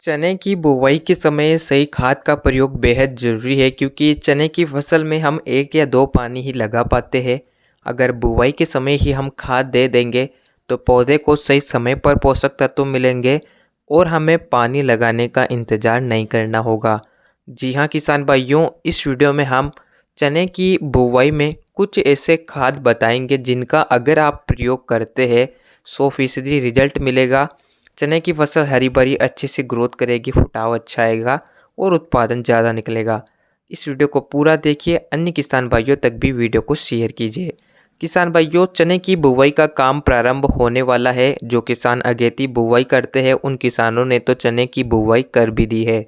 चने की बुवाई के समय सही खाद का प्रयोग बेहद ज़रूरी है क्योंकि चने की फसल में हम 1 या 2 पानी ही लगा पाते हैं। अगर बुवाई के समय ही हम खाद दे देंगे तो पौधे को सही समय पर पोषक तत्व मिलेंगे और हमें पानी लगाने का इंतज़ार नहीं करना होगा। जी हाँ किसान भाइयों, इस वीडियो में हम चने की बुवाई में कुछ ऐसे खाद बताएंगे जिनका अगर आप प्रयोग करते हैं 100% रिजल्ट मिलेगा। चने की फसल हरी भरी अच्छे से ग्रोथ करेगी, फुटाव अच्छा आएगा और उत्पादन ज़्यादा निकलेगा। इस वीडियो को पूरा देखिए, अन्य किसान भाइयों तक भी वीडियो को शेयर कीजिए। किसान भाइयों, चने की बुवाई का काम प्रारंभ होने वाला है। जो किसान अगेती बुवाई करते हैं उन किसानों ने तो चने की बुवाई कर भी दी है।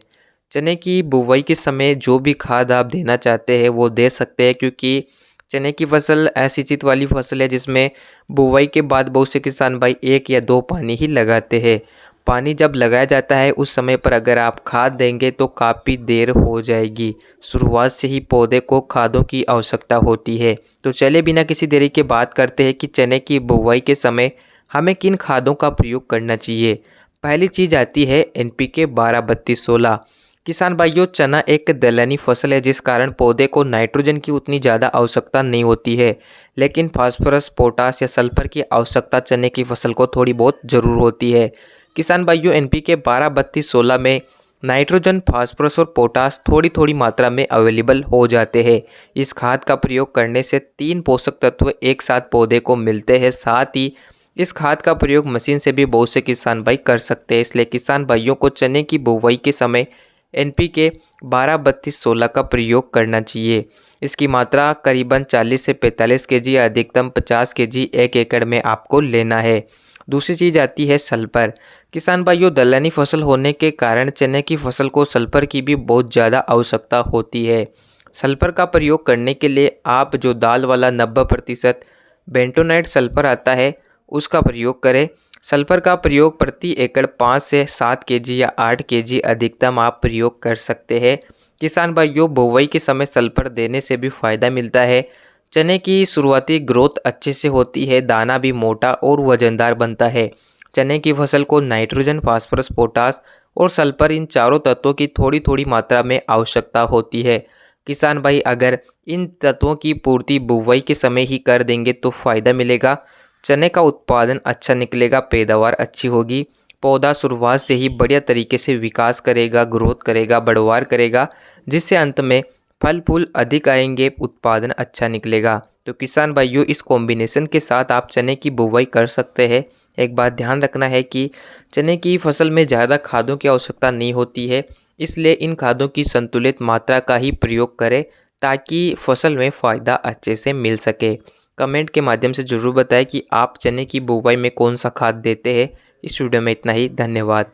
चने की बुवाई के समय जो भी खाद आप देना चाहते हैं वो दे सकते हैं क्योंकि चने की फसल ऐसी चित वाली फसल है जिसमें बुवाई के बाद बहुत से किसान भाई 1 या 2 पानी ही लगाते हैं। पानी जब लगाया जाता है उस समय पर अगर आप खाद देंगे तो काफ़ी देर हो जाएगी। शुरुआत से ही पौधे को खादों की आवश्यकता होती है। तो चलिए बिना किसी देरी के बात करते हैं कि चने की बुवाई के समय हमें किन खादों का प्रयोग करना चाहिए। पहली चीज़ आती है NPK 12-32-16। किसान भाइयों, चना एक दलहनी फसल है जिस कारण पौधे को नाइट्रोजन की उतनी ज़्यादा आवश्यकता नहीं होती है, लेकिन फास्फोरस, पोटास या सल्फर की आवश्यकता चने की फसल को थोड़ी बहुत ज़रूर होती है। किसान भाइयों, NPK 12-32-16 में नाइट्रोजन, फास्फोरस और पोटास थोड़ी थोड़ी मात्रा में अवेलेबल हो जाते हैं। इस खाद का प्रयोग करने से 3 पोषक तत्व एक साथ पौधे को मिलते हैं। साथ ही इस खाद का प्रयोग मशीन से भी बहुत से किसान भाई कर सकते हैं। इसलिए किसान भाइयों को चने की बुवाई के समय NPK 12-32-16 का प्रयोग करना चाहिए। इसकी मात्रा करीबन 40 से 45 kg या अधिकतम 50 kg 1 एकड़ में आपको लेना है। दूसरी चीज़ आती है सल्फर। किसान भाइयों, दलहनी फसल होने के कारण चने की फसल को सल्फर की भी बहुत ज़्यादा आवश्यकता होती है। सल्फर का प्रयोग करने के लिए आप जो दाल वाला 90% बेंटोनाइट सल्फर आता है उसका प्रयोग करें। सल्फर का प्रयोग प्रति एकड़ 5 से 7 kg या 8 kg अधिकतम आप प्रयोग कर सकते हैं। किसान भाइयों, बुवाई के समय सल्फर देने से भी फायदा मिलता है। चने की शुरुआती ग्रोथ अच्छे से होती है, दाना भी मोटा और वजनदार बनता है। चने की फसल को नाइट्रोजन, फास्फोरस, पोटास और सल्फर इन चारों तत्वों की थोड़ी थोड़ी मात्रा में आवश्यकता होती है। किसान भाई अगर इन तत्वों की पूर्ति बुवाई के समय ही कर देंगे तो फ़ायदा मिलेगा। चने का उत्पादन अच्छा निकलेगा, पैदावार अच्छी होगी, पौधा शुरुआत से ही बढ़िया तरीके से विकास करेगा, ग्रोथ करेगा, बढ़वार करेगा, जिससे अंत में फल फूल अधिक आएंगे, उत्पादन अच्छा निकलेगा। तो किसान भाइयों, इस कॉम्बिनेशन के साथ आप चने की बुवाई कर सकते हैं। एक बात ध्यान रखना है कि चने की फसल में ज़्यादा खादों की आवश्यकता नहीं होती है, इसलिए इन खादों की संतुलित मात्रा का ही प्रयोग करें ताकि फसल में फ़ायदा अच्छे से मिल सके। कमेंट के माध्यम से ज़रूर बताएं कि आप चने की बुवाई में कौन सा खाद देते हैं। इस वीडियो में इतना ही, धन्यवाद।